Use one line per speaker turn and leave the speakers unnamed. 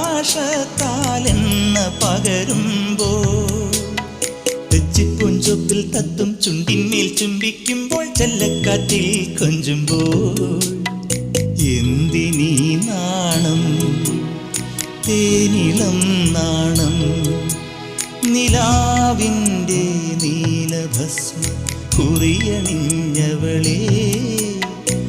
അഭിലാഷത്താലെന്ന പകരുമ്പോൾ തെച്ചിപ്പൊഞ്ചൊപ്പിൽ തത്തും ചുണ്ടിന്മേൽ ചുംബിക്കുമ്പോൾ ചെല്ലക്കാറ്റിൽ കൊഞ്ചുമ്പോൾ എന്തിനീ നാണം തേനിളം നാണം നിലാവിൻ്റെ നീലഭസ്മ കുറിയണിഞ്ഞവളേ